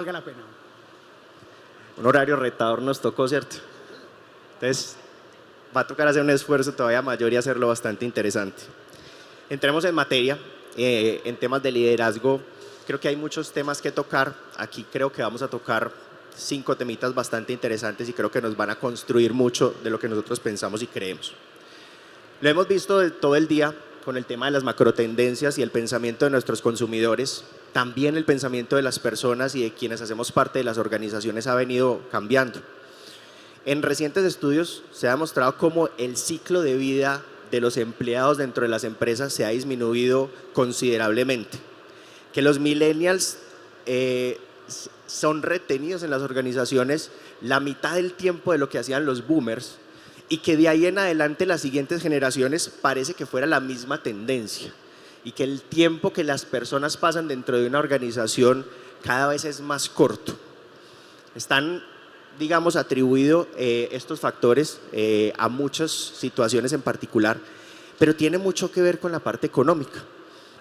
valga la pena. Un horario retador nos tocó, ¿cierto? Entonces, va a tocar hacer un esfuerzo todavía mayor y hacerlo bastante interesante. Entremos en materia, en temas de liderazgo. Creo que hay muchos temas que tocar. Aquí creo que vamos a tocar 5 temitas bastante interesantes y creo que nos van a construir mucho de lo que nosotros pensamos y creemos. Lo hemos visto todo el día con el tema de las macrotendencias y el pensamiento de nuestros consumidores. También el pensamiento de las personas y de quienes hacemos parte de las organizaciones ha venido cambiando. En recientes estudios se ha demostrado cómo el ciclo de vida de los empleados dentro de las empresas se ha disminuido considerablemente. Que los millennials son retenidos en las organizaciones la mitad del tiempo de lo que hacían los boomers y que de ahí en adelante las siguientes generaciones parece que fuera la misma tendencia y que el tiempo que las personas pasan dentro de una organización cada vez es más corto. Están, digamos, atribuidos estos factores a muchas situaciones en particular, pero tiene mucho que ver con la parte económica.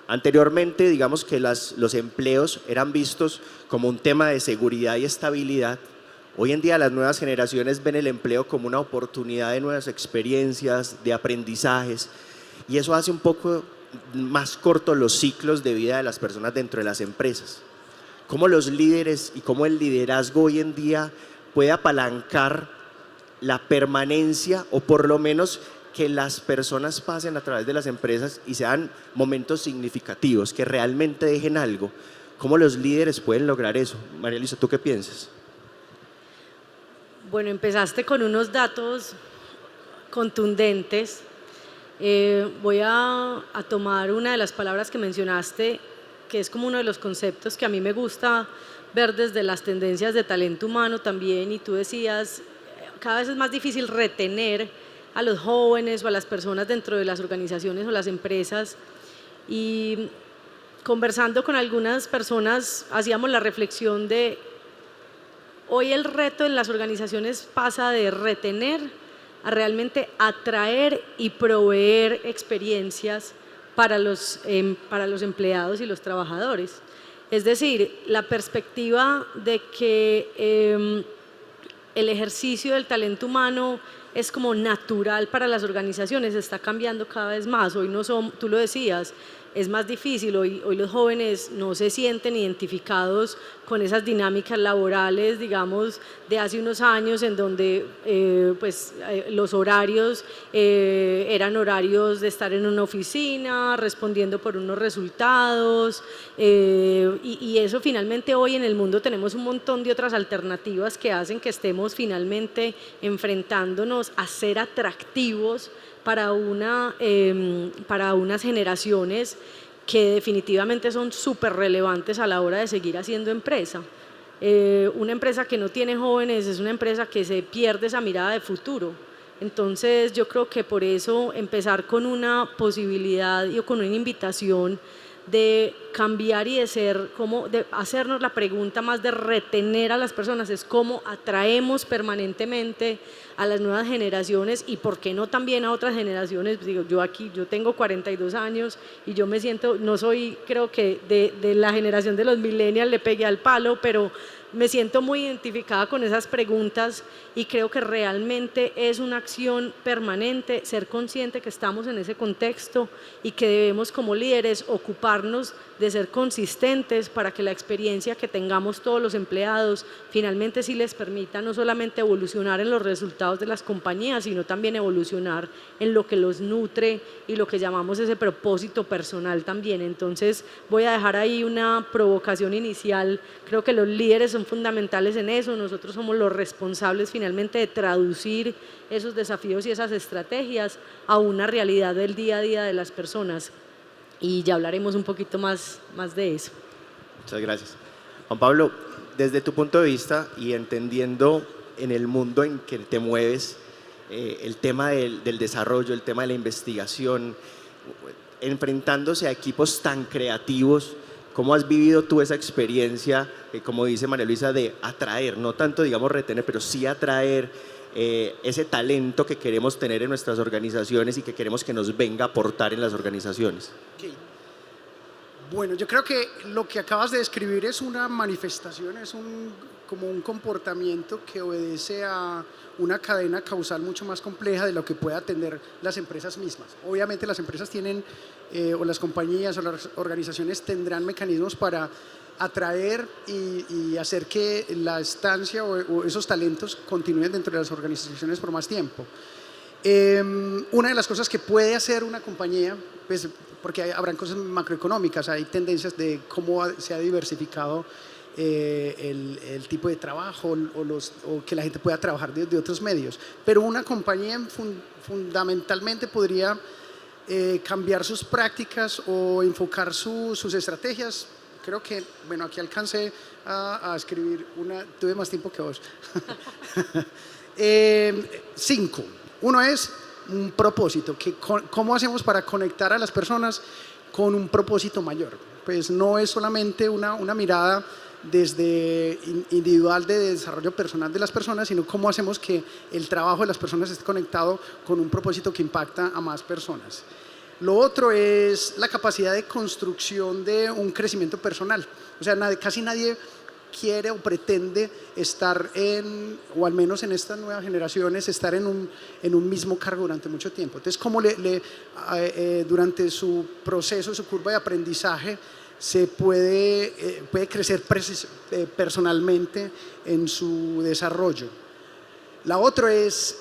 Anteriormente, digamos que los empleos eran vistos como un tema de seguridad y estabilidad. Hoy en día las nuevas generaciones ven el empleo como una oportunidad de nuevas experiencias, de aprendizajes, y eso hace un poco más cortos los ciclos de vida de las personas dentro de las empresas. Cómo los líderes y cómo el liderazgo hoy en día puede apalancar la permanencia o por lo menos que las personas pasen a través de las empresas y sean momentos significativos, que realmente dejen algo. ¿Cómo los líderes pueden lograr eso? María Luisa, ¿tú qué piensas? Bueno, empezaste con unos datos contundentes. Voy a tomar una de las palabras que mencionaste, que es como uno de los conceptos que a mí me gusta ver desde las tendencias de talento humano también, y tú decías, cada vez es más difícil retener a los jóvenes o a las personas dentro de las organizaciones o las empresas, y conversando con algunas personas hacíamos la reflexión de hoy el reto en las organizaciones pasa de retener a realmente atraer y proveer experiencias para los empleados y los trabajadores. Es decir, la perspectiva de que el ejercicio del talento humano es como natural para las organizaciones está cambiando cada vez más. Hoy no son, tú lo decías, es más difícil, hoy los jóvenes no se sienten identificados con esas dinámicas laborales, digamos, de hace unos años en donde los horarios eran horarios de estar en una oficina, respondiendo por unos resultados, y eso finalmente hoy en el mundo tenemos un montón de otras alternativas que hacen que estemos finalmente enfrentándonos a ser atractivos para unas generaciones que definitivamente son súper relevantes a la hora de seguir haciendo empresa. Una empresa que no tiene jóvenes es una empresa que se pierde esa mirada de futuro. Entonces yo creo que por eso empezar con una posibilidad y con una invitación de cambiar y de hacernos la pregunta más de retener a las personas, es cómo atraemos permanentemente a las nuevas generaciones y por qué no también a otras generaciones. Digo, yo tengo 42 años y yo me siento, no soy, creo que de la generación de los millennials, le pegué al palo, pero me siento muy identificada con esas preguntas y creo que realmente es una acción permanente, ser consciente que estamos en ese contexto y que debemos como líderes ocuparnos de ser consistentes para que la experiencia que tengamos todos los empleados finalmente sí les permita no solamente evolucionar en los resultados de las compañías, sino también evolucionar en lo que los nutre y lo que llamamos ese propósito personal también. Entonces voy a dejar ahí una provocación inicial. Creo que los líderes son fundamentales en eso, nosotros somos los responsables finalmente de traducir esos desafíos y esas estrategias a una realidad del día a día de las personas, y ya hablaremos un poquito más de eso. Muchas gracias. Juan Pablo, desde tu punto de vista y entendiendo en el mundo en que te mueves, el tema del desarrollo, el tema de la investigación, enfrentándose a equipos tan creativos, ¿cómo has vivido tú esa experiencia, como dice María Luisa, de atraer, no tanto digamos retener, pero sí atraer ese talento que queremos tener en nuestras organizaciones y que queremos que nos venga a aportar en las organizaciones? Okay. Bueno, yo creo que lo que acabas de describir es una manifestación, es como un comportamiento que obedece a una cadena causal mucho más compleja de lo que puede atender las empresas mismas. Obviamente las empresas tienen, o las compañías o las organizaciones tendrán mecanismos para atraer y hacer que la estancia o esos talentos continúen dentro de las organizaciones por más tiempo. Una de las cosas que puede hacer una compañía, pues, porque habrán cosas macroeconómicas, hay tendencias de cómo se ha diversificado el tipo de trabajo o que la gente pueda trabajar de otros medios, pero una compañía fundamentalmente podría cambiar sus prácticas o enfocar sus estrategias. Creo que, bueno, aquí alcancé a escribir tuve más tiempo que vos. 5. Uno es un propósito, ¿cómo hacemos para conectar a las personas con un propósito mayor? Pues no es solamente una mirada desde individual de desarrollo personal de las personas, sino cómo hacemos que el trabajo de las personas esté conectado con un propósito que impacta a más personas. Lo otro es la capacidad de construcción de un crecimiento personal. O sea, casi nadie quiere o pretende estar o al menos en estas nuevas generaciones, estar en un mismo cargo durante mucho tiempo. Entonces, cómo durante su proceso, su curva de aprendizaje, se puede crecer personalmente en su desarrollo. La otra es,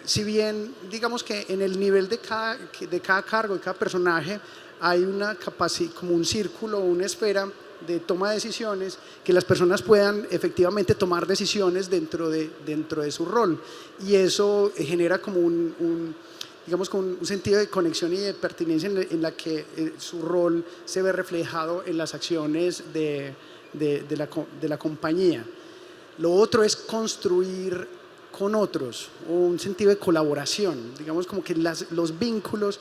si bien digamos que en el nivel de cada cargo, de cada personaje, hay una capacidad, como un círculo, una esfera de toma de decisiones, que las personas puedan efectivamente tomar decisiones dentro de su rol, y eso genera como digamos, con un sentido de conexión y de pertinencia en la que su rol se ve reflejado en las acciones de la compañía. Lo otro es construir con otros, un sentido de colaboración, digamos, como que los vínculos,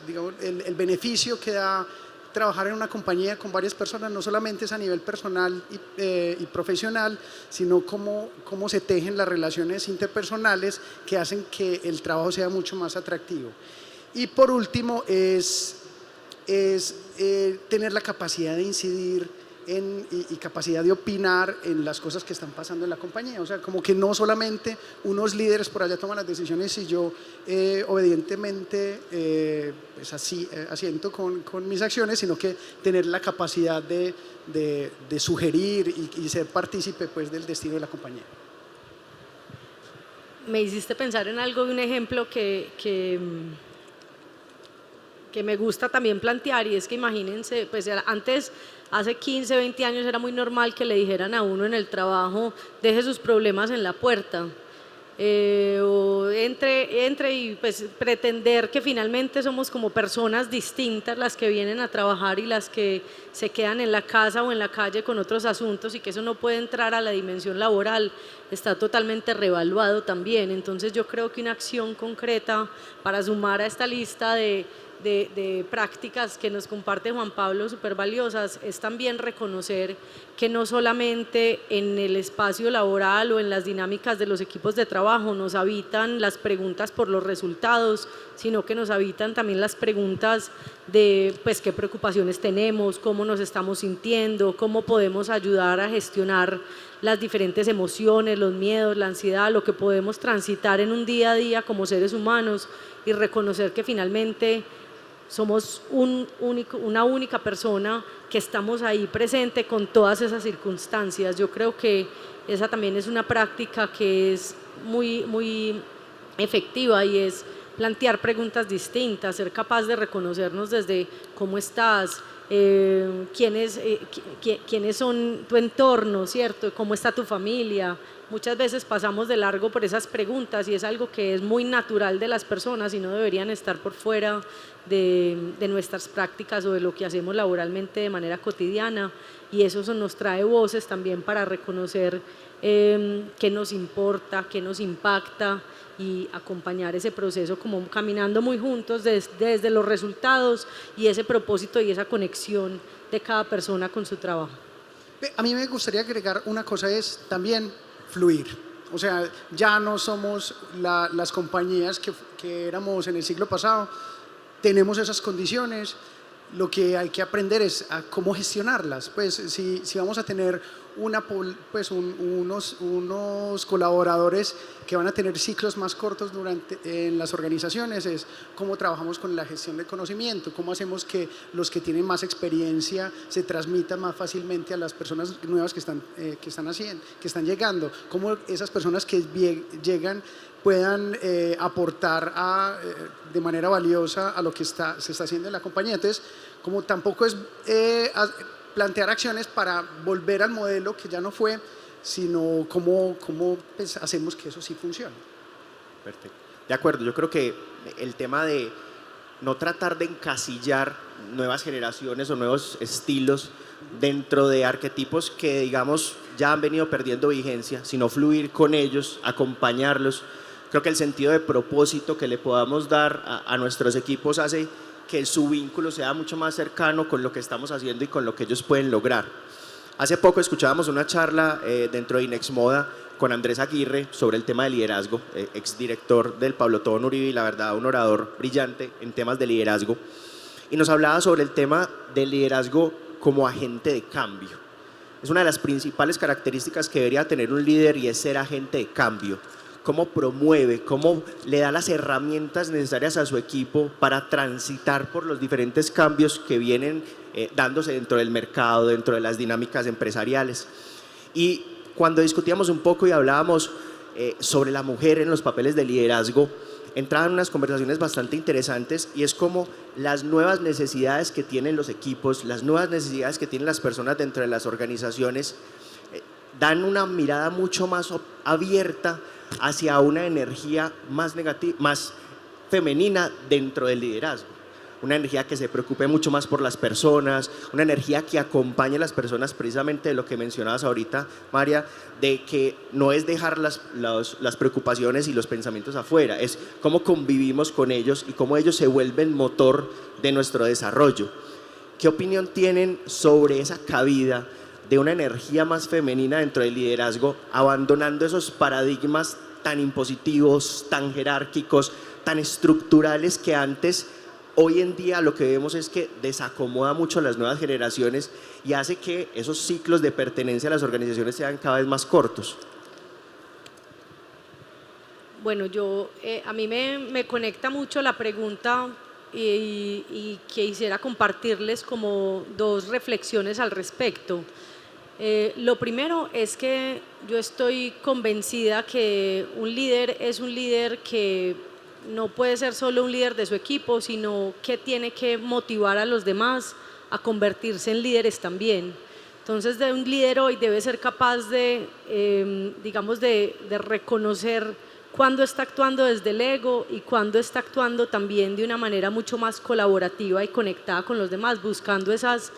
digamos, el beneficio que da trabajar en una compañía con varias personas no solamente es a nivel personal y profesional, sino cómo se tejen las relaciones interpersonales que hacen que el trabajo sea mucho más atractivo. Y por último es tener la capacidad de incidir y capacidad de opinar en las cosas que están pasando en la compañía. O sea, como que no solamente unos líderes por allá toman las decisiones y yo obedientemente pues asiento con mis acciones, sino que tener la capacidad de sugerir y ser partícipe, pues, del destino de la compañía. Me hiciste pensar en algo, de un ejemplo que me gusta también plantear, y es que imagínense, pues antes, hace 15, 20 años era muy normal que le dijeran a uno en el trabajo: deje sus problemas en la puerta, o entre y pues pretender que finalmente somos como personas distintas las que vienen a trabajar y las que se quedan en la casa o en la calle con otros asuntos, y que eso no puede entrar a la dimensión laboral, está totalmente revaluado también. Entonces yo creo que una acción concreta para sumar a esta lista de prácticas que nos comparte Juan Pablo, súper valiosas, es también reconocer que no solamente en el espacio laboral o en las dinámicas de los equipos de trabajo nos habitan las preguntas por los resultados, sino que nos habitan también las preguntas de, pues, qué preocupaciones tenemos, cómo nos estamos sintiendo, cómo podemos ayudar a gestionar las diferentes emociones, los miedos, la ansiedad, lo que podemos transitar en un día a día como seres humanos, y reconocer que finalmente somos una única persona que estamos ahí presente con todas esas circunstancias. Yo creo que esa también es una práctica que es muy, muy efectiva, y es plantear preguntas distintas, ser capaz de reconocernos desde cómo estás, quiénes son tu entorno, ¿cierto? ¿Cómo está tu familia? Muchas veces pasamos de largo por esas preguntas, y es algo que es muy natural de las personas y no deberían estar por fuera de nuestras prácticas o de lo que hacemos laboralmente de manera cotidiana, y eso nos trae voces también para reconocer qué nos importa, qué nos impacta, y acompañar ese proceso como caminando muy juntos desde los resultados y ese propósito y esa conexión de cada persona con su trabajo. A mí me gustaría agregar una cosa, es también fluir. O sea, ya no somos las compañías que éramos en el siglo pasado, tenemos esas condiciones, lo que hay que aprender es a cómo gestionarlas. Pues si vamos a tener unos colaboradores que van a tener ciclos más cortos en las organizaciones, es cómo trabajamos con la gestión del conocimiento, cómo hacemos que los que tienen más experiencia se transmitan más fácilmente a las personas nuevas que están llegando, cómo esas personas que llegan puedan aportar de manera valiosa a lo que se está haciendo en la compañía. Entonces, como tampoco es plantear acciones para volver al modelo que ya no fue, sino cómo pues, hacemos que eso sí funcione. Perfecto. De acuerdo, yo creo que el tema de no tratar de encasillar nuevas generaciones o nuevos estilos dentro de arquetipos que, digamos, ya han venido perdiendo vigencia, sino fluir con ellos, acompañarlos. Creo que el sentido de propósito que le podamos dar a nuestros equipos hace que su vínculo sea mucho más cercano con lo que estamos haciendo y con lo que ellos pueden lograr. Hace poco escuchábamos una charla dentro de Inexmoda con Andrés Aguirre sobre el tema de liderazgo, exdirector del Pablo Tobón Uribe y la verdad un orador brillante en temas de liderazgo, y nos hablaba sobre el tema del liderazgo como agente de cambio. Es una de las principales características que debería tener un líder y es ser agente de cambio. Cómo promueve, cómo le da las herramientas necesarias a su equipo para transitar por los diferentes cambios que vienen dándose dentro del mercado, dentro de las dinámicas empresariales. Y cuando discutíamos un poco y hablábamos sobre la mujer en los papeles de liderazgo, entraban unas conversaciones bastante interesantes y es como las nuevas necesidades que tienen los equipos, las nuevas necesidades que tienen las personas dentro de las organizaciones, dan una mirada mucho más abierta hacia una energía más femenina dentro del liderazgo. Una energía que se preocupe mucho más por las personas, una energía que acompañe a las personas, precisamente de lo que mencionabas ahorita, María, de que no es dejar las preocupaciones y los pensamientos afuera, es cómo convivimos con ellos y cómo ellos se vuelven motor de nuestro desarrollo. ¿Qué opinión tienen sobre esa cabida de una energía más femenina dentro del liderazgo, abandonando esos paradigmas tan impositivos, tan jerárquicos, tan estructurales que antes, hoy en día lo que vemos es que desacomoda mucho a las nuevas generaciones y hace que esos ciclos de pertenencia a las organizaciones sean cada vez más cortos? Bueno, a mí me conecta mucho la pregunta y quisiera compartirles como dos reflexiones al respecto. Lo primero es que yo estoy convencida que un líder es un líder que no puede ser solo un líder de su equipo, sino que tiene que motivar a los demás a convertirse en líderes también. Entonces, un líder hoy debe ser capaz de reconocer cuándo está actuando desde el ego y cuándo está actuando también de una manera mucho más colaborativa y conectada con los demás, buscando esas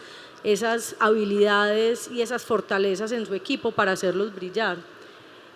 habilidades y esas fortalezas en su equipo para hacerlos brillar.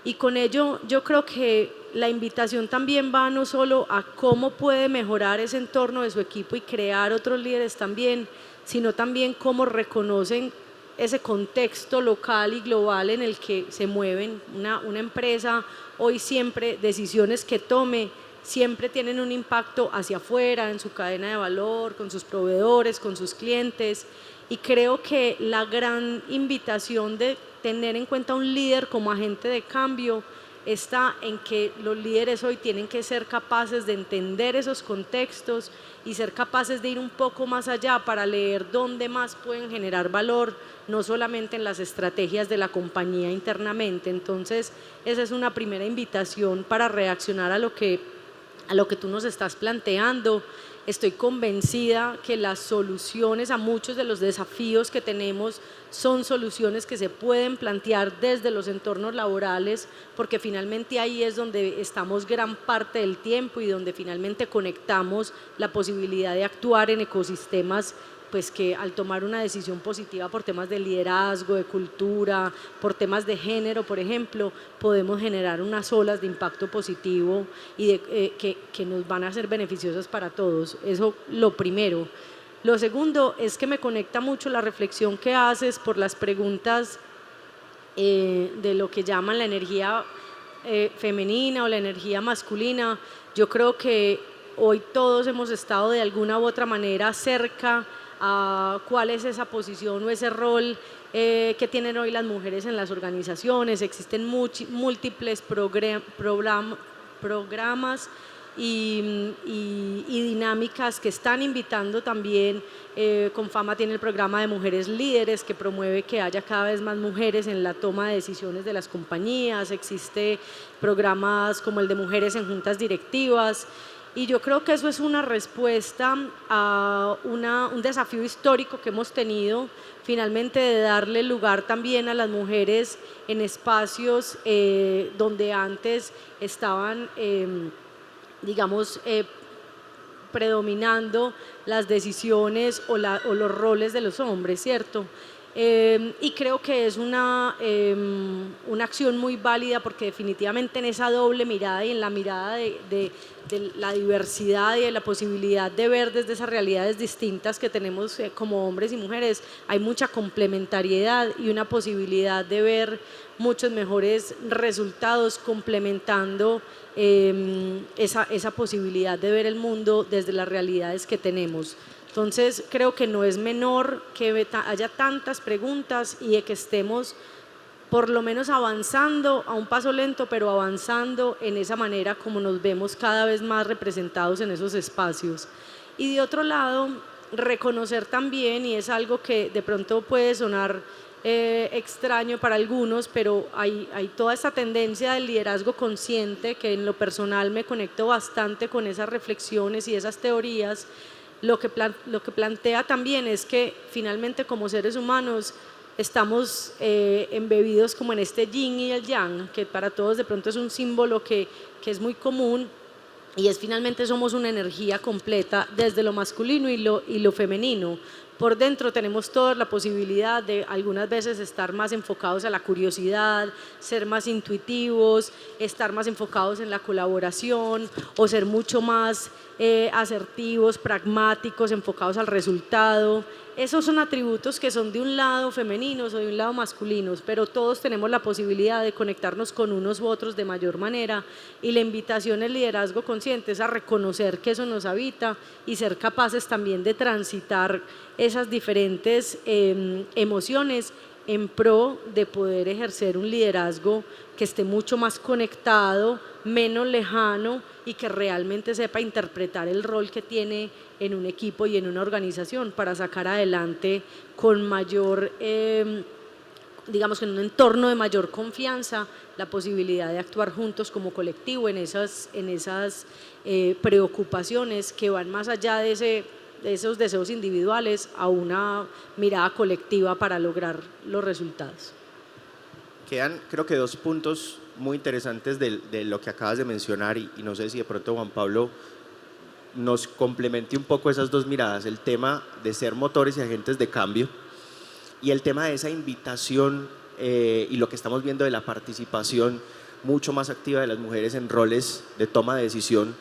Y con ello yo creo que la invitación también va no solo a cómo puede mejorar ese entorno de su equipo y crear otros líderes también, sino también cómo reconocen ese contexto local y global en el que se mueven. Una empresa hoy siempre, decisiones que tome, siempre tienen un impacto hacia afuera, en su cadena de valor, con sus proveedores, con sus clientes. Y creo que la gran invitación de tener en cuenta un líder como agente de cambio está en que los líderes hoy tienen que ser capaces de entender esos contextos y ser capaces de ir un poco más allá para leer dónde más pueden generar valor, no solamente en las estrategias de la compañía internamente. Entonces, esa es una primera invitación para reaccionar a lo que tú nos estás planteando. Estoy convencida que las soluciones a muchos de los desafíos que tenemos son soluciones que se pueden plantear desde los entornos laborales, porque finalmente ahí es donde estamos gran parte del tiempo y donde finalmente conectamos la posibilidad de actuar en ecosistemas, pues que al tomar una decisión positiva por temas de liderazgo, de cultura, por temas de género, por ejemplo, podemos generar unas olas de impacto positivo y que nos van a ser beneficiosas para todos. Eso lo primero. Lo segundo es que me conecta mucho la reflexión que haces por las preguntas de lo que llaman la energía femenina o la energía masculina. Yo creo que hoy todos hemos estado de alguna u otra manera cerca a cuál es esa posición o ese rol que tienen hoy las mujeres en las organizaciones. Existen múltiples programas y dinámicas que están invitando también. Confama tiene el programa de mujeres líderes que promueve que haya cada vez más mujeres en la toma de decisiones de las compañías. Existe programas como el de mujeres en juntas directivas. Y yo creo que eso es una respuesta a un desafío histórico que hemos tenido, finalmente, de darle lugar también a las mujeres en espacios donde antes estaban, digamos, predominando las decisiones o los roles de los hombres, ¿cierto? Y creo que es una acción muy válida, porque definitivamente en esa doble mirada y en la mirada de la diversidad y de la posibilidad de ver desde esas realidades distintas que tenemos como hombres y mujeres, hay mucha complementariedad y una posibilidad de ver muchos mejores resultados complementando esa posibilidad de ver el mundo desde las realidades que tenemos. Entonces, creo que no es menor que haya tantas preguntas y de que estemos por lo menos avanzando a un paso lento, pero avanzando en esa manera como nos vemos cada vez más representados en esos espacios. Y de otro lado, reconocer también, y es algo que de pronto puede sonar extraño para algunos, pero hay toda esta tendencia del liderazgo consciente, que en lo personal me conecto bastante con esas reflexiones y esas teorías. Lo que plantea también es que finalmente, como seres humanos, estamos embebidos como en este yin y el yang, que para todos de pronto es un símbolo que es muy común, y es finalmente somos una energía completa desde lo masculino y lo femenino. Por dentro tenemos toda la posibilidad de algunas veces estar más enfocados a la curiosidad, ser más intuitivos, estar más enfocados en la colaboración o ser mucho más asertivos, pragmáticos, enfocados al resultado. Esos son atributos que son de un lado femeninos o de un lado masculinos, pero todos tenemos la posibilidad de conectarnos con unos u otros de mayor manera, y la invitación al liderazgo consciente es a reconocer que eso nos habita y ser capaces también de transitar esas diferentes emociones en pro de poder ejercer un liderazgo que esté mucho más conectado, menos lejano, y que realmente sepa interpretar el rol que tiene en un equipo y en una organización para sacar adelante con mayor, digamos, en un entorno de mayor confianza, la posibilidad de actuar juntos como colectivo en esas preocupaciones que van más allá de esos deseos individuales a una mirada colectiva para lograr los resultados. Quedan, creo que, dos puntos muy interesantes de lo que acabas de mencionar, y no sé si de pronto Juan Pablo nos complemente un poco esas dos miradas: el tema de ser motores y agentes de cambio, y el tema de esa invitación y lo que estamos viendo de la participación mucho más activa de las mujeres en roles de toma de decisión,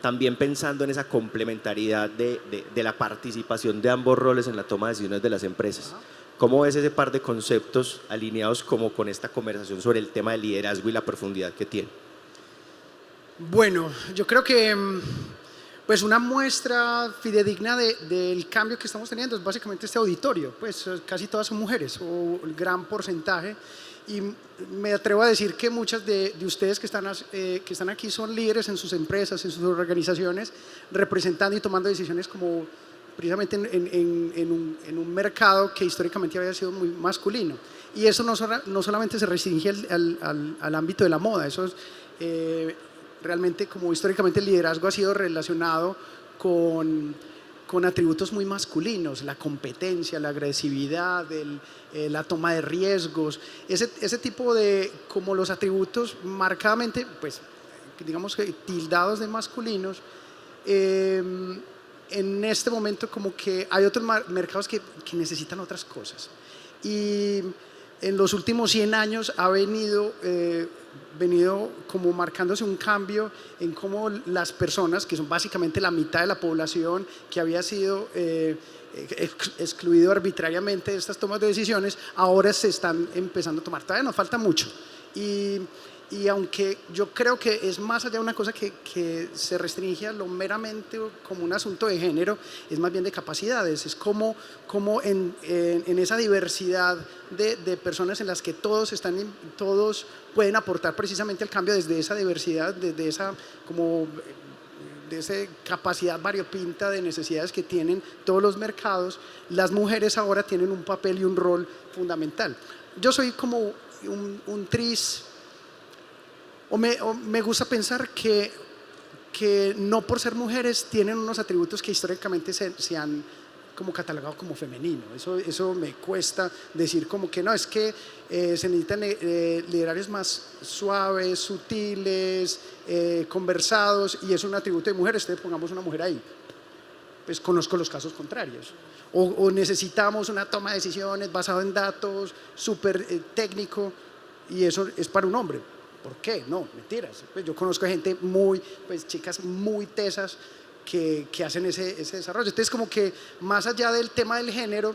también pensando en esa complementariedad de la participación de ambos roles en la toma de decisiones de las empresas. ¿Cómo ves ese par de conceptos alineados como con esta conversación sobre el tema del liderazgo y la profundidad que tiene? Bueno, yo creo que pues una muestra fidedigna del cambio que estamos teniendo es básicamente este auditorio. Pues casi todas son mujeres, o el gran porcentaje, y me atrevo a decir que muchas de ustedes que están aquí son líderes en sus empresas, en sus organizaciones, representando y tomando decisiones como precisamente en un mercado que históricamente había sido muy masculino. Y eso no solamente se restringe al ámbito de la moda, eso es realmente, como históricamente el liderazgo ha sido relacionado con atributos muy masculinos: la competencia, la agresividad, la toma de riesgos, ese tipo de, como los atributos marcadamente, pues digamos que tildados de masculinos. En este momento como que hay otros mercados que necesitan otras cosas, y en los últimos 100 años ha venido como marcándose un cambio en cómo las personas, que son básicamente la mitad de la población que había sido excluido arbitrariamente de estas tomas de decisiones, ahora se están empezando a tomar. Todavía nos falta mucho, y aunque yo creo que es más allá de una cosa que se restringe a lo meramente como un asunto de género, es más bien de capacidades, es como en esa diversidad de personas en las que todos pueden aportar precisamente al cambio desde esa diversidad, desde esa de esa capacidad variopinta de necesidades que tienen todos los mercados, las mujeres ahora tienen un papel y un rol fundamental. Yo soy como un tris, o me gusta pensar que no por ser mujeres tienen unos atributos que históricamente se han como catalogado como femenino. Eso me cuesta decir como que no, es que se necesitan liderarios más suaves, sutiles, conversados, y es un atributo de mujeres, entonces pongamos una mujer ahí. Pues conozco los casos contrarios. O necesitamos una toma de decisiones basada en datos, súper técnico, y eso es para un hombre. ¿Por qué? No, mentiras. Pues yo conozco gente chicas muy tesas que hacen ese desarrollo. Entonces, como que más allá del tema del género,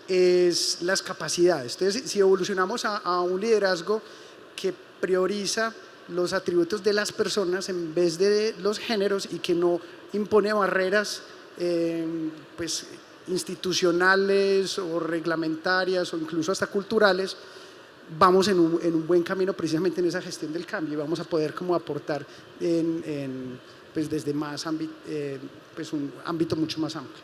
es las capacidades. Entonces, si evolucionamos a un liderazgo que prioriza los atributos de las personas en vez de los géneros y que no impone barreras institucionales o reglamentarias o incluso hasta culturales, vamos en un buen camino precisamente en esa gestión del cambio y vamos a poder como aportar desde más un ámbito mucho más amplio.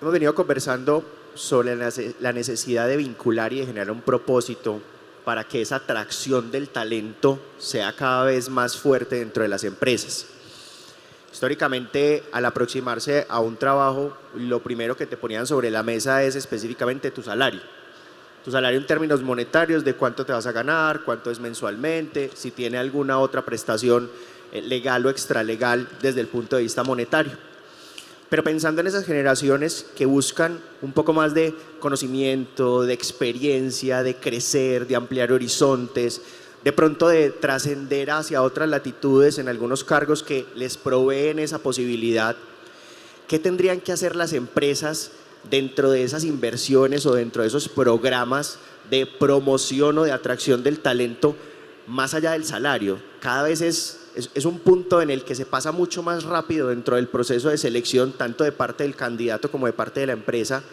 Hemos venido conversando sobre la necesidad de vincular y de generar un propósito para que esa atracción del talento sea cada vez más fuerte dentro de las empresas. Históricamente, al aproximarse a un trabajo, lo primero que te ponían sobre la mesa es específicamente tu salario. Tu salario en términos monetarios, de cuánto te vas a ganar, cuánto es mensualmente, si tiene alguna otra prestación legal o extralegal desde el punto de vista monetario. Pero pensando en esas generaciones que buscan un poco más de conocimiento, de experiencia, de crecer, de ampliar horizontes, de pronto de trascender hacia otras latitudes en algunos cargos que les proveen esa posibilidad, ¿qué tendrían que hacer las empresas dentro de esas inversiones o dentro de esos programas de promoción o de atracción del talento más allá del salario? Cada vez es un punto en el que se pasa mucho más rápido dentro del proceso de selección, tanto de parte del candidato como de parte de la empresa.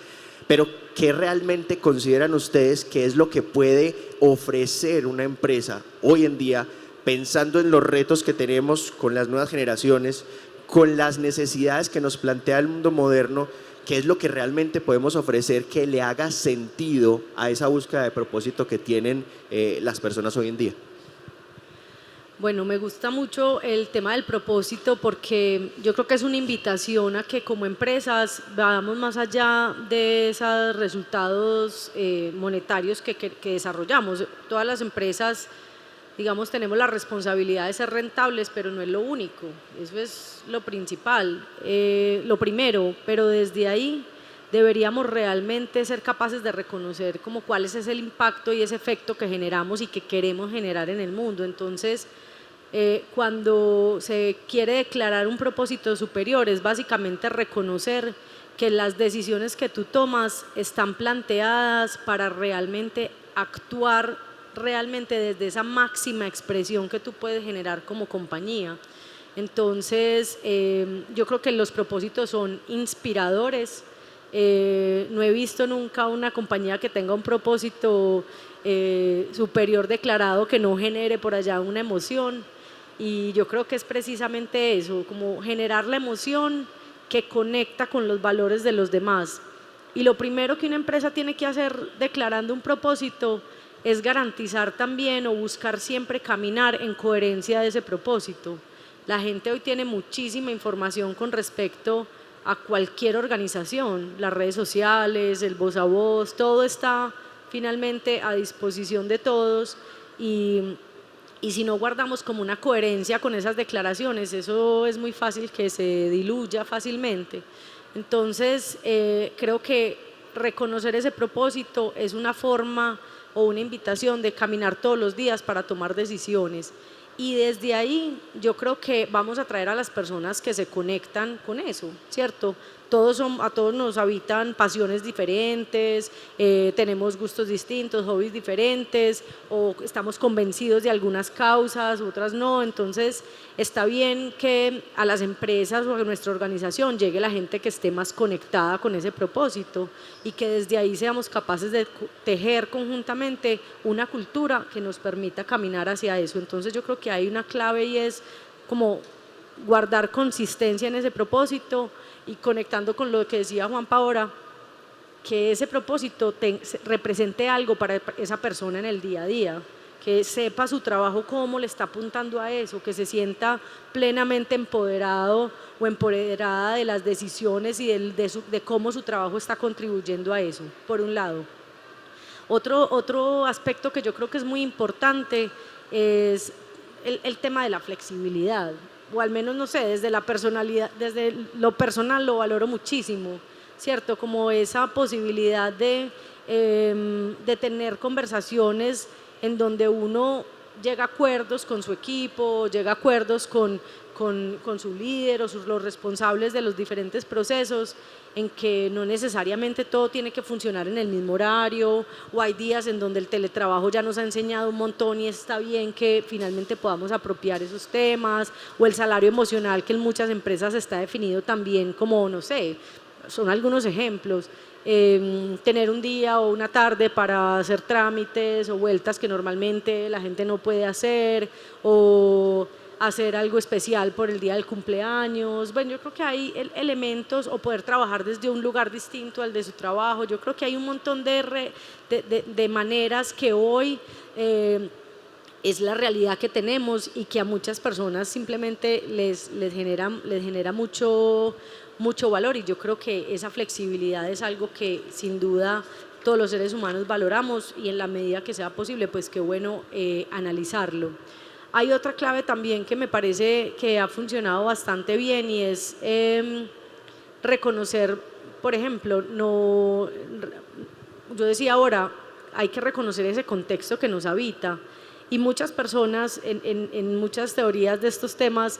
Pero, ¿qué realmente consideran ustedes que es lo que puede ofrecer una empresa hoy en día, pensando en los retos que tenemos con las nuevas generaciones, con las necesidades que nos plantea el mundo moderno? ¿Qué es lo que realmente podemos ofrecer que le haga sentido a esa búsqueda de propósito que tienen las personas hoy en día? Bueno, me gusta mucho el tema del propósito porque yo creo que es una invitación a que como empresas vayamos más allá de esos resultados monetarios que desarrollamos. Todas las empresas, digamos, tenemos la responsabilidad de ser rentables, pero no es lo único, eso es lo principal, lo primero, pero desde ahí deberíamos realmente ser capaces de reconocer como cuál es el impacto y ese efecto que generamos y que queremos generar en el mundo. Entonces, cuando se quiere declarar un propósito superior, es básicamente reconocer que las decisiones que tú tomas están planteadas para realmente actuar realmente desde esa máxima expresión que tú puedes generar como compañía. Entonces, yo creo que los propósitos son inspiradores. No he visto nunca una compañía que tenga un propósito superior declarado que no genere por allá una emoción, y yo creo que es precisamente eso, como generar la emoción que conecta con los valores de los demás. Y lo primero que una empresa tiene que hacer declarando un propósito es garantizar también o buscar siempre caminar en coherencia de ese propósito. La gente hoy tiene muchísima información con respecto a cualquier organización, las redes sociales, el voz a voz, todo está finalmente a disposición de todos, y si no guardamos como una coherencia con esas declaraciones, eso es muy fácil que se diluya fácilmente. Entonces, creo que reconocer ese propósito es una forma o una invitación de caminar todos los días para tomar decisiones. Y desde ahí yo creo que vamos a traer a las personas que se conectan con eso, ¿cierto? a todos nos habitan pasiones diferentes, tenemos gustos distintos, hobbies diferentes, o estamos convencidos de algunas causas, otras no. Entonces está bien que a las empresas o a nuestra organización llegue la gente que esté más conectada con ese propósito y que desde ahí seamos capaces de tejer conjuntamente una cultura que nos permita caminar hacia eso. Entonces yo creo que hay una clave y es como guardar consistencia en ese propósito y conectando con lo que decía Juanpa ahora, que ese propósito represente algo para esa persona en el día a día, que sepa su trabajo cómo le está apuntando a eso, que se sienta plenamente empoderado o empoderada de las decisiones y de cómo su trabajo está contribuyendo a eso, por un lado. Otro aspecto que yo creo que es muy importante es el tema de la flexibilidad, o al menos, no sé, desde la personalidad, desde lo personal lo valoro muchísimo, ¿cierto? Como esa posibilidad de tener conversaciones en donde uno llega a acuerdos con su equipo, llega a acuerdos con su líder o los responsables de los diferentes procesos, en que no necesariamente todo tiene que funcionar en el mismo horario, o hay días en donde el teletrabajo ya nos ha enseñado un montón y está bien que finalmente podamos apropiar esos temas, o el salario emocional que en muchas empresas está definido también como, no sé, son algunos ejemplos. Tener un día o una tarde para hacer trámites o vueltas que normalmente la gente no puede hacer, o hacer algo especial por el día del cumpleaños. Bueno, yo creo que hay elementos, o poder trabajar desde un lugar distinto al de su trabajo. Yo creo que hay un montón de maneras que hoy es la realidad que tenemos y que a muchas personas simplemente les genera mucho valor, y yo creo que esa flexibilidad es algo que sin duda todos los seres humanos valoramos, y en la medida que sea posible, pues qué bueno analizarlo. Hay otra clave también que me parece que ha funcionado bastante bien, y es reconocer, por ejemplo, yo decía ahora, hay que reconocer ese contexto que nos habita, y muchas personas en muchas teorías de estos temas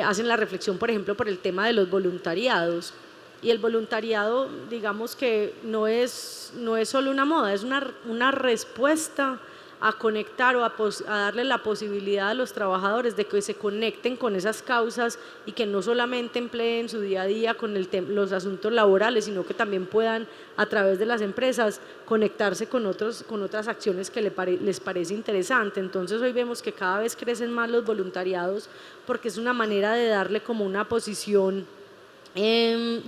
hacen la reflexión, por ejemplo, por el tema de los voluntariados. Y el voluntariado, digamos que no es solo una moda, es una respuesta a conectar o a darle la posibilidad a los trabajadores de que se conecten con esas causas, y que no solamente empleen su día a día con los asuntos laborales, sino que también puedan, a través de las empresas, conectarse con otras acciones que les parece interesante. Entonces hoy vemos que cada vez crecen más los voluntariados, porque es una manera de darle como una posición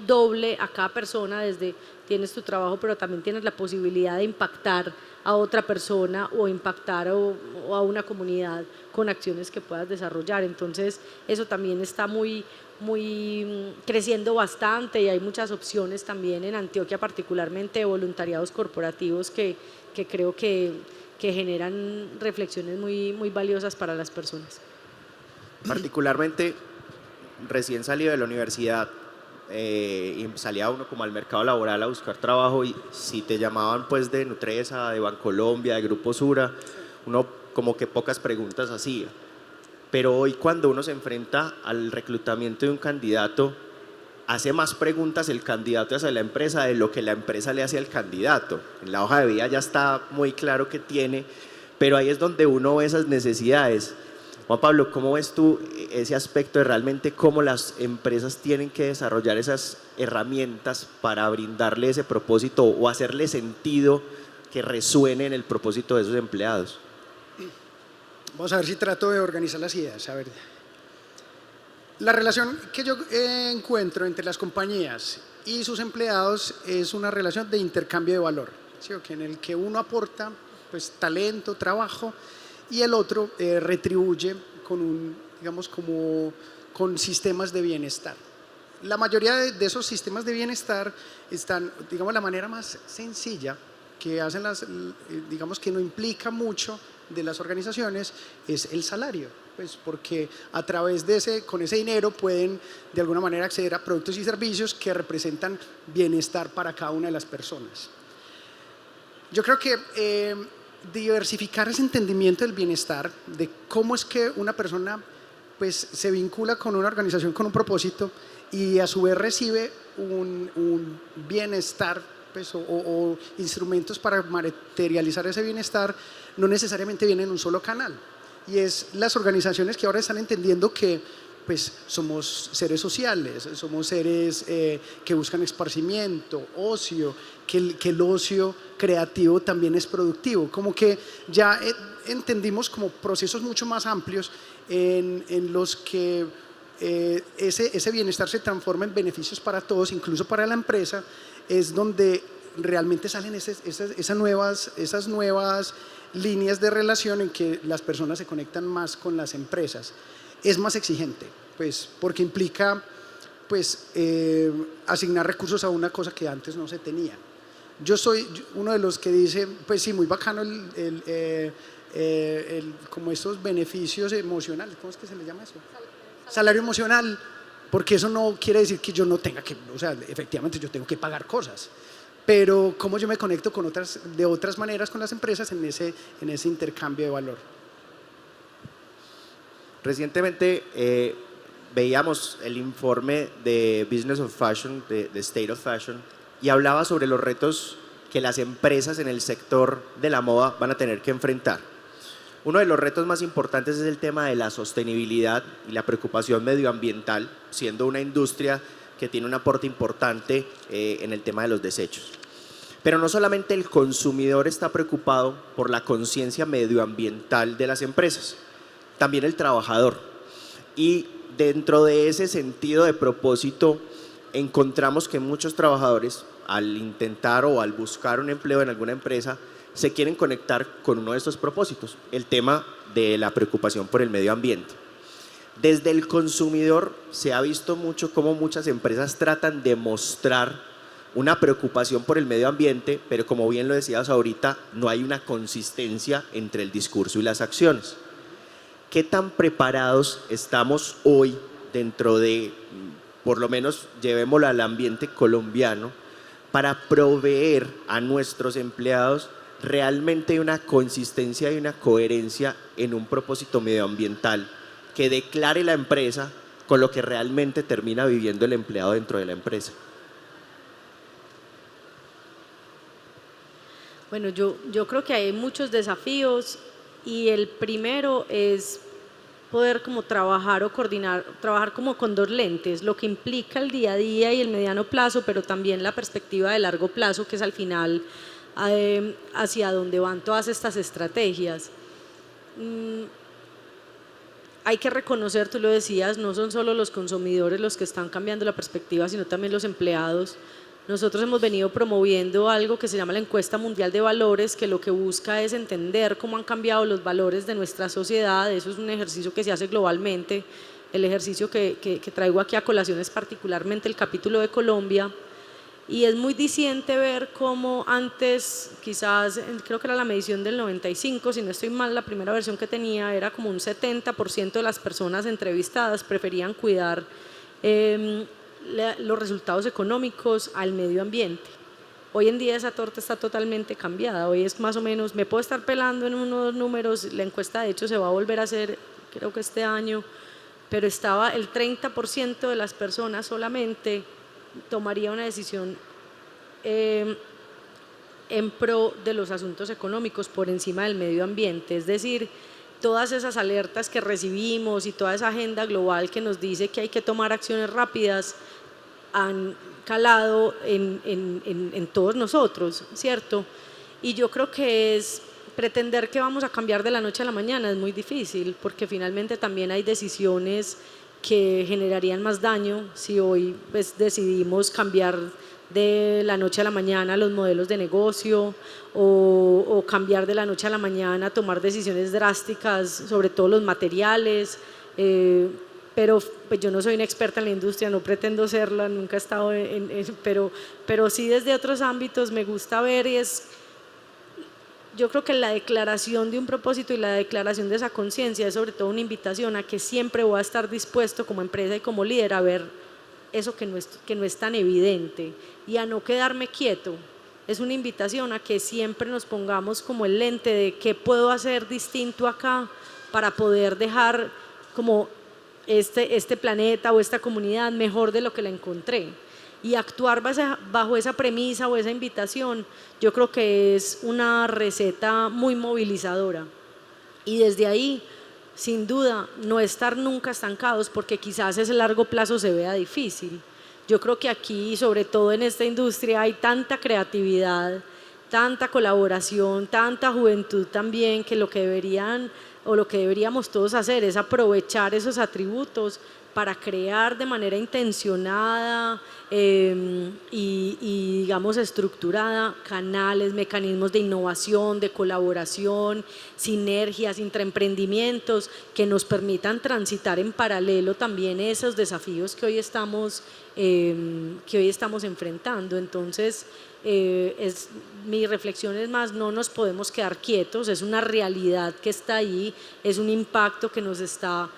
doble a cada persona, desde tienes tu trabajo, pero también tienes la posibilidad de impactar a otra persona o impactar o a una comunidad con acciones que puedas desarrollar. Entonces eso también está muy creciendo bastante, y hay muchas opciones también en Antioquia, particularmente de voluntariados corporativos que creo que generan reflexiones muy valiosas para las personas. Particularmente recién salido de la universidad, y salía uno como al mercado laboral a buscar trabajo, y si te llamaban pues de Nutresa, de Bancolombia, de Grupo Sura, uno como que pocas preguntas hacía. Pero hoy, cuando uno se enfrenta al reclutamiento de un candidato, hace más preguntas el candidato hacia la empresa de lo que la empresa le hace al candidato. En la hoja de vida ya está muy claro que tiene, pero ahí es donde uno ve esas necesidades. Juan Pablo, ¿cómo ves tú ese aspecto de realmente cómo las empresas tienen que desarrollar esas herramientas para brindarle ese propósito o hacerle sentido que resuene en el propósito de esos empleados? Vamos a ver si trato de organizar las ideas. A ver, la relación que yo encuentro entre las compañías y sus empleados es una relación de intercambio de valor, ¿sí? En el que uno aporta pues talento, trabajo, y el otro retribuye con sistemas de bienestar. La mayoría de esos sistemas de bienestar están, digamos, la manera más sencilla que hacen que no implica mucho de las organizaciones, es el salario, pues porque a través con ese dinero pueden de alguna manera acceder a productos y servicios que representan bienestar para cada una de las personas. Yo creo que diversificar ese entendimiento del bienestar, de cómo es que una persona pues se vincula con una organización con un propósito y a su vez recibe un bienestar, pues, o instrumentos para materializar ese bienestar, no necesariamente vienen en un solo canal. Y es las organizaciones que ahora están entendiendo que pues somos seres sociales, somos seres que buscan esparcimiento, ocio, que el ocio creativo también es productivo. Como que ya entendimos como procesos mucho más amplios en los que ese bienestar se transforma en beneficios para todos, incluso para la empresa, es donde realmente salen esas nuevas líneas de relación en que las personas se conectan más con las empresas. Es más exigente, pues, porque implica pues, asignar recursos a una cosa que antes no se tenía. Yo soy uno de los que dice, pues sí, muy bacano como estos beneficios emocionales, ¿cómo es que se le llama eso? Salario emocional, porque eso no quiere decir que yo no tenga que, o sea, efectivamente yo tengo que pagar cosas, pero cómo yo me conecto de otras maneras con las empresas en ese intercambio de valor. Recientemente veíamos el informe de Business of Fashion, de State of Fashion, y hablaba sobre los retos que las empresas en el sector de la moda van a tener que enfrentar. Uno de los retos más importantes es el tema de la sostenibilidad y la preocupación medioambiental, siendo una industria que tiene un aporte importante en el tema de los desechos. Pero no solamente el consumidor está preocupado por la conciencia medioambiental de las empresas, también el trabajador. Y dentro de ese sentido de propósito, encontramos que muchos trabajadores, al intentar o al buscar un empleo en alguna empresa, se quieren conectar con uno de estos propósitos, el tema de la preocupación por el medio ambiente. Desde el consumidor se ha visto mucho cómo muchas empresas tratan de mostrar una preocupación por el medio ambiente, pero como bien lo decías ahorita, no hay una consistencia entre el discurso y las acciones. ¿Qué tan preparados estamos hoy dentro de, por lo menos llevémoslo al ambiente colombiano, para proveer a nuestros empleados realmente una consistencia y una coherencia en un propósito medioambiental que declare la empresa con lo que realmente termina viviendo el empleado dentro de la empresa? Bueno, yo creo que hay muchos desafíos y el primero es poder como trabajar o coordinar, trabajar como con dos lentes, lo que implica el día a día y el mediano plazo, pero también la perspectiva de largo plazo, que es al final hacia dónde van todas estas estrategias. Hay que reconocer, tú lo decías, no son solo los consumidores los que están cambiando la perspectiva, sino también los empleados. Nosotros hemos venido promoviendo algo que se llama la Encuesta Mundial de Valores, que lo que busca es entender cómo han cambiado los valores de nuestra sociedad. Eso es un ejercicio que se hace globalmente. El ejercicio que traigo aquí a colación es particularmente el capítulo de Colombia. Y es muy diciente ver cómo antes, quizás, creo que era la medición del 95, si no estoy mal, la primera versión que tenía era como un 70% de las personas entrevistadas preferían cuidar los resultados económicos al medio ambiente. Hoy en día esa torta está totalmente cambiada. Hoy es más o menos, me puedo estar pelando en unos números, la encuesta de hecho se va a volver a hacer, creo que este año, pero estaba el 30% de las personas solamente tomaría una decisión en pro de los asuntos económicos por encima del medio ambiente. Es decir, todas esas alertas que recibimos y toda esa agenda global que nos dice que hay que tomar acciones rápidas han calado en todos nosotros, ¿cierto? Y yo creo que es pretender que vamos a cambiar de la noche a la mañana es muy difícil, porque finalmente también hay decisiones que generarían más daño si hoy pues, decidimos cambiar de la noche a la mañana los modelos de negocio o cambiar de la noche a la mañana, tomar decisiones drásticas sobre todo los materiales, pero pues yo no soy una experta en la industria, no pretendo serla, nunca he estado pero sí desde otros ámbitos me gusta ver y yo creo que la declaración de un propósito y la declaración de esa conciencia es sobre todo una invitación a que siempre voy a estar dispuesto como empresa y como líder a ver eso que no es tan evidente y a no quedarme quieto. Es una invitación a que siempre nos pongamos como el lente de qué puedo hacer distinto acá para poder dejar como este planeta o esta comunidad mejor de lo que la encontré. y actuar bajo esa premisa o esa invitación, yo creo que es una receta muy movilizadora. Y desde ahí, sin duda, no estar nunca estancados, porque quizás ese largo plazo se vea difícil. Yo creo que aquí, sobre todo en esta industria, hay tanta creatividad, tanta colaboración, tanta juventud también, que lo que deberían o lo que deberíamos todos hacer es aprovechar esos atributos para crear de manera intencionada y digamos estructurada canales, mecanismos de innovación, de colaboración, sinergias entre emprendimientos que nos permitan transitar en paralelo también esos desafíos que hoy estamos enfrentando. Entonces, mi reflexión es más, no nos podemos quedar quietos, es una realidad que está ahí, es un impacto que nos está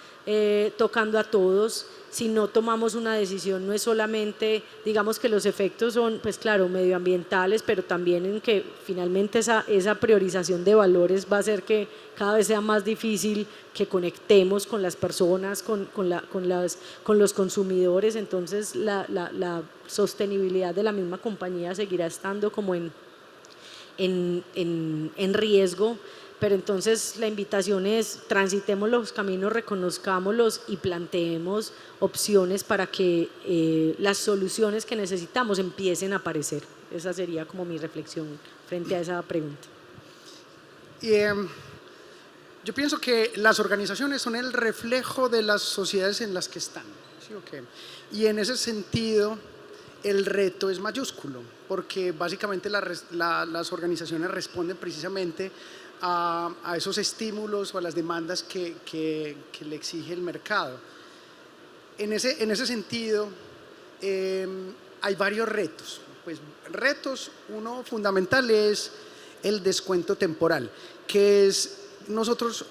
tocando a todos. Si no tomamos una decisión, no es solamente, digamos que los efectos son, pues claro, medioambientales, pero también en que finalmente esa priorización de valores va a hacer que cada vez sea más difícil que conectemos con las personas, con los consumidores. Entonces la sostenibilidad de la misma compañía seguirá estando como en riesgo. Pero entonces la invitación es transitemos los caminos, reconozcámoslos y planteemos opciones para que las soluciones que necesitamos empiecen a aparecer. Esa sería como mi reflexión frente a esa pregunta. Yo pienso que las organizaciones son el reflejo de las sociedades en las que están, ¿sí? Okay. Y en ese sentido el reto es mayúsculo, porque básicamente las organizaciones responden precisamente a esos estímulos o a las demandas que le exige el mercado. En ese sentido, hay varios retos. Pues retos, uno fundamental es el descuento temporal, que es nosotros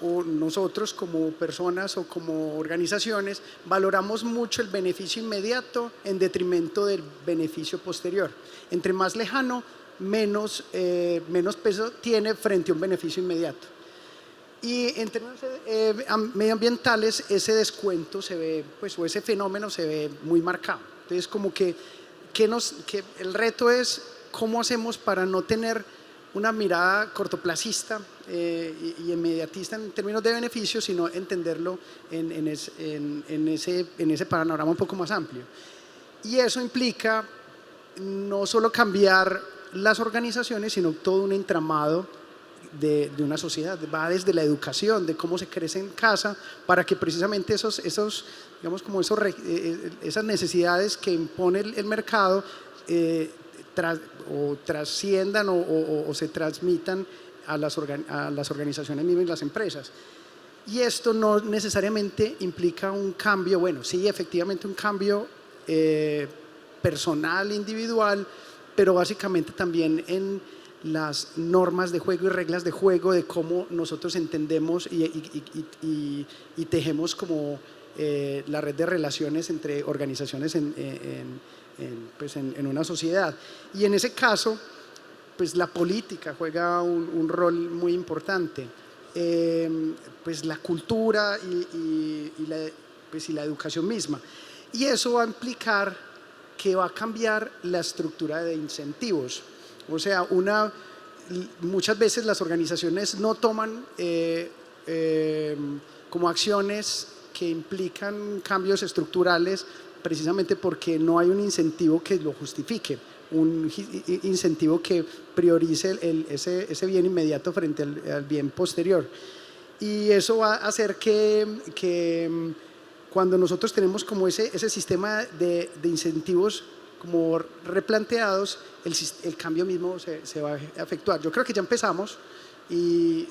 como personas o como organizaciones valoramos mucho el beneficio inmediato en detrimento del beneficio posterior. Entre más lejano, menos peso tiene frente a un beneficio inmediato. Y en términos medioambientales, ese descuento se ve, pues, o ese fenómeno se ve muy marcado. Entonces, como que el reto es cómo hacemos para no tener una mirada cortoplacista y inmediatista en términos de beneficios, sino entenderlo en ese panorama un poco más amplio. Y eso implica no solo cambiar las organizaciones, sino todo un entramado de una sociedad. Va desde la educación, de cómo se crece en casa, para que precisamente esas necesidades que impone el mercado trasciendan o se transmitan a las organizaciones mismas y las empresas. Y esto no necesariamente implica un cambio, bueno, sí, efectivamente un cambio personal, individual, pero básicamente también en las normas de juego y reglas de juego de cómo nosotros entendemos y tejemos como la red de relaciones entre organizaciones en una sociedad. Y en ese caso, pues la política juega un rol muy importante. Pues la cultura y la educación misma. Y eso va a implicar que va a cambiar la estructura de incentivos. O sea, muchas veces las organizaciones no toman como acciones que implican cambios estructurales precisamente porque no hay un incentivo que lo justifique, un incentivo que priorice ese bien inmediato frente al bien posterior. Y eso va a hacer que cuando nosotros tenemos como ese sistema de incentivos como replanteados, el cambio mismo se va a efectuar. Yo creo que ya empezamos y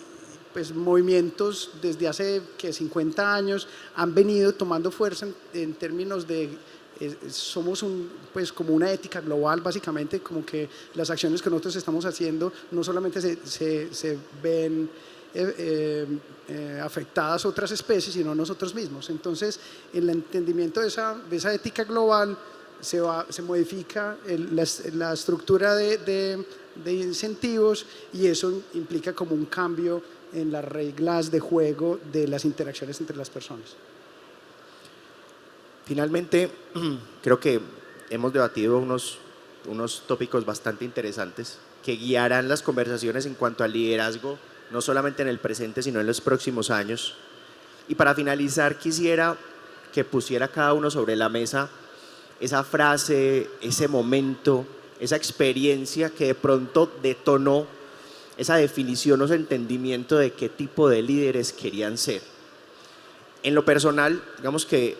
pues movimientos desde hace 50 años han venido tomando fuerza en términos de somos pues como una ética global, básicamente, como que las acciones que nosotros estamos haciendo no solamente se ven afectadas otras especies, sino nosotros mismos. Entonces, en el entendimiento de esa ética global se modifica la estructura de incentivos, y eso implica como un cambio en las reglas de juego de las interacciones entre las personas. Finalmente, creo que hemos debatido unos tópicos bastante interesantes que guiarán las conversaciones en cuanto al liderazgo, no solamente en el presente, sino en los próximos años. Y para finalizar, quisiera que pusiera cada uno sobre la mesa esa frase, ese momento, esa experiencia que de pronto detonó esa definición o ese entendimiento de qué tipo de líderes querían ser. En lo personal, digamos que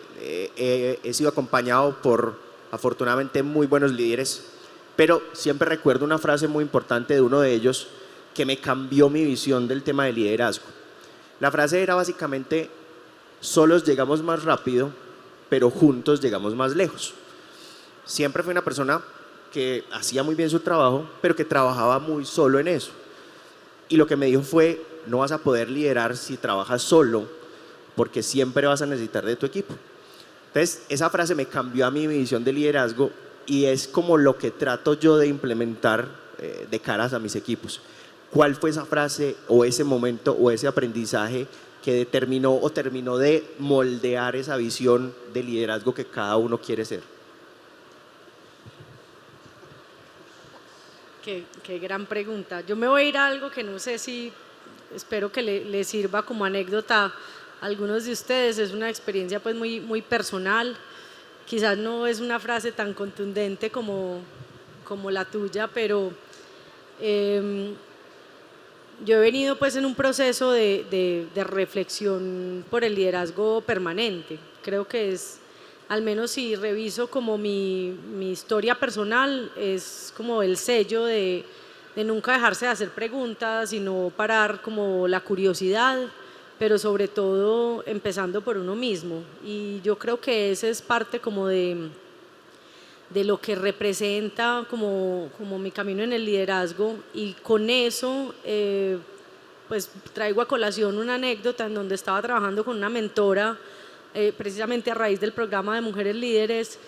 he sido acompañado por afortunadamente muy buenos líderes, pero siempre recuerdo una frase muy importante de uno de ellos que me cambió mi visión del tema de liderazgo. La frase era básicamente: solos llegamos más rápido, pero juntos llegamos más lejos. Siempre fue una persona que hacía muy bien su trabajo, pero que trabajaba muy solo en eso. Y lo que me dijo fue: no vas a poder liderar si trabajas solo, porque siempre vas a necesitar de tu equipo. Entonces, esa frase me cambió a mí mi visión de liderazgo y es como lo que trato yo de implementar de caras a mis equipos. ¿Cuál fue esa frase o ese momento o ese aprendizaje que determinó o terminó de moldear esa visión de liderazgo que cada uno quiere ser? Qué gran pregunta. Yo me voy a ir a algo que no sé si, espero que le sirva como anécdota a algunos de ustedes. Es una experiencia pues muy personal. Quizás no es una frase tan contundente como la tuya, pero yo he venido pues en un proceso de reflexión por el liderazgo permanente. Creo que es, al menos si reviso como mi historia personal, es como el sello de nunca dejarse de hacer preguntas y no parar como la curiosidad, pero sobre todo empezando por uno mismo. Y yo creo que ese es parte como de lo que representa como mi camino en el liderazgo, y con eso pues traigo a colación una anécdota en donde estaba trabajando con una mentora precisamente a raíz del programa de Mujeres Líderes,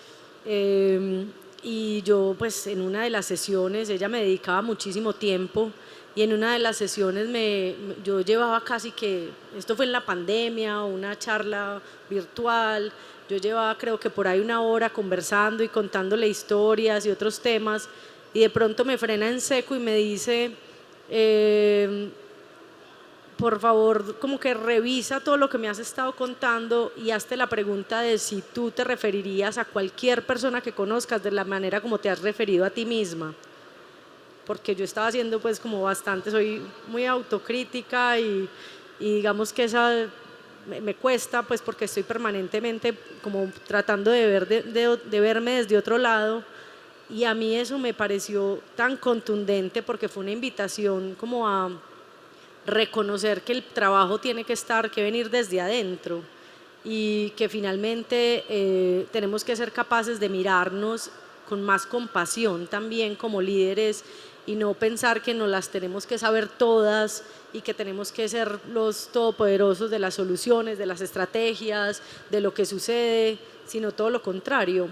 y yo pues en una de las sesiones, ella me dedicaba muchísimo tiempo, y en una de las sesiones yo llevaba casi que, esto fue en la pandemia, una charla virtual, yo llevaba creo que por ahí una hora conversando y contándole historias y otros temas, y de pronto me frena en seco y me dice, por favor, como que revisa todo lo que me has estado contando y hazte la pregunta de si tú te referirías a cualquier persona que conozcas de la manera como te has referido a ti misma. Porque yo estaba haciendo pues como bastante, soy muy autocrítica y digamos que esa me cuesta pues porque estoy permanentemente como tratando de verme desde otro lado, y a mí eso me pareció tan contundente porque fue una invitación como a reconocer que el trabajo tiene que venir desde adentro, y que finalmente tenemos que ser capaces de mirarnos con más compasión también como líderes, y no pensar que nos las tenemos que saber todas y que tenemos que ser los todopoderosos de las soluciones, de las estrategias, de lo que sucede, sino todo lo contrario,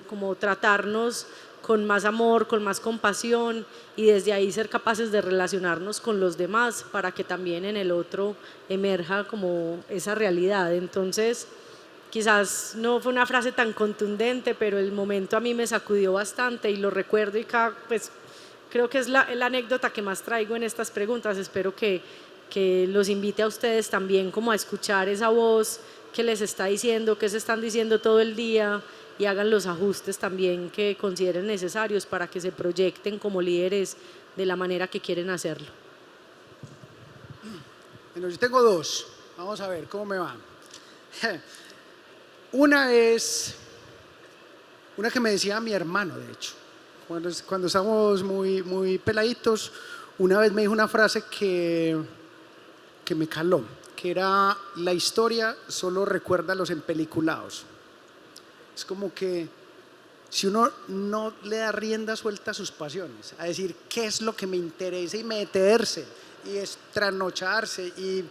como tratarnos con más amor, con más compasión, y desde ahí ser capaces de relacionarnos con los demás para que también en el otro emerja como esa realidad. Entonces, quizás no fue una frase tan contundente, pero el momento a mí me sacudió bastante y lo recuerdo, y pues creo que es la anécdota que más traigo en estas preguntas. Espero que los invite a ustedes también como a escuchar esa voz que les está diciendo, que se están diciendo todo el día, y hagan los ajustes también que consideren necesarios para que se proyecten como líderes de la manera que quieren hacerlo. Bueno, yo tengo dos. Vamos a ver cómo me va. Una es una que me decía mi hermano, de hecho. Cuando estábamos muy peladitos, una vez me dijo una frase que me caló, que era: la historia solo recuerda a los empeliculados. Es como que si uno no le da rienda suelta a sus pasiones, a decir qué es lo que me interesa y meterse y es trasnocharse, y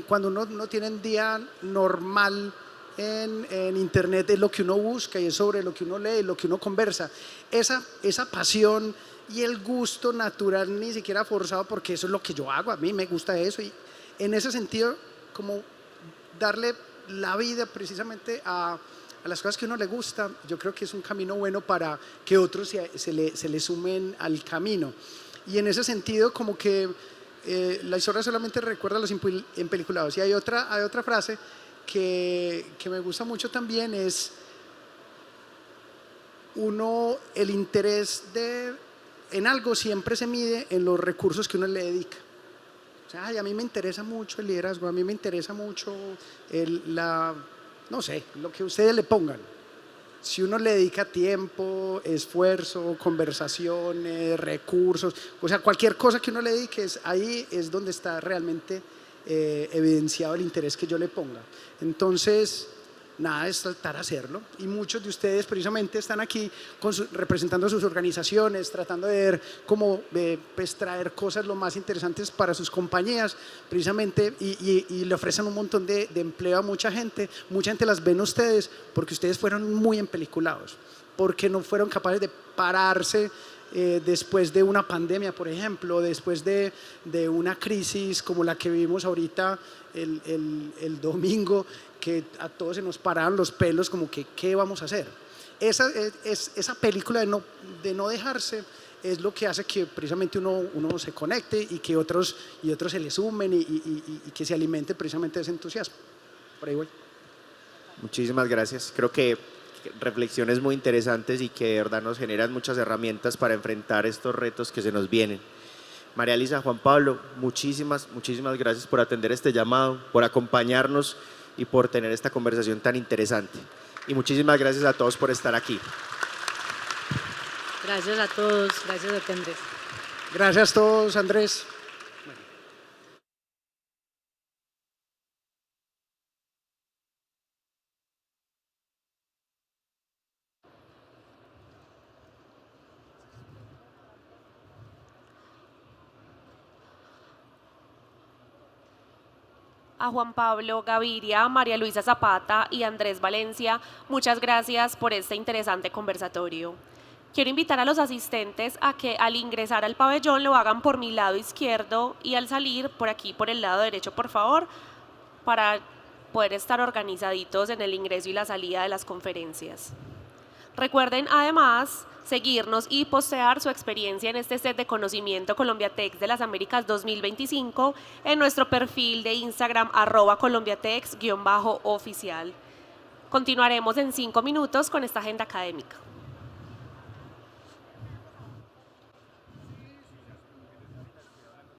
cuando uno no tiene un día normal en internet, es lo que uno busca y es sobre lo que uno lee y lo que uno conversa, esa pasión y el gusto natural, ni siquiera forzado, porque eso es lo que yo hago, a mí me gusta eso, y en ese sentido como darle la vida precisamente a a las cosas que a uno le gusta, yo creo que es un camino bueno para que otros se le sumen al camino. Y en ese sentido, como que la historia solamente recuerda a los empeliculados. Y hay otra frase que me gusta mucho también, es el interés en algo siempre se mide en los recursos que uno le dedica. O sea, a mí me interesa mucho el liderazgo, a mí me interesa mucho no sé, lo que ustedes le pongan. Si uno le dedica tiempo, esfuerzo, conversaciones, recursos, o sea, cualquier cosa que uno le dedique, ahí es donde está realmente evidenciado el interés que yo le ponga. Entonces, nada, es tratar de hacerlo. Y muchos de ustedes precisamente están aquí representando sus organizaciones, tratando de ver cómo pues, traer cosas lo más interesantes para sus compañías, precisamente, y le ofrecen un montón de empleo a mucha gente. Mucha gente las ven a ustedes porque ustedes fueron muy empeliculados, porque no fueron capaces de pararse después de una pandemia, por ejemplo, después de una crisis como la que vivimos ahorita el domingo, que a todos se nos paraban los pelos como que ¿qué vamos a hacer? Esa película de no dejarse es lo que hace que precisamente uno se conecte y que otros se le sumen y que se alimente precisamente de ese entusiasmo. Por ahí voy. Muchísimas gracias. Creo que reflexiones muy interesantes y que de verdad nos generan muchas herramientas para enfrentar estos retos que se nos vienen. María Elisa, Juan Pablo, muchísimas gracias por atender este llamado, por acompañarnos y por tener esta conversación tan interesante. Y muchísimas gracias a todos por estar aquí. Gracias a todos, gracias a ti, Andrés. Gracias a todos, Andrés. A Juan Pablo Gaviria, María Luisa Zapata y Andrés Valencia, muchas gracias por este interesante conversatorio. Quiero invitar a los asistentes a que al ingresar al pabellón lo hagan por mi lado izquierdo y al salir por aquí, por el lado derecho, por favor, para poder estar organizaditos en el ingreso y la salida de las conferencias. Recuerden además seguirnos y postear su experiencia en este set de conocimiento Colombiatex de las Américas 2025 en nuestro perfil de Instagram @colombiatex_oficial. Continuaremos en 5 minutos con esta agenda académica.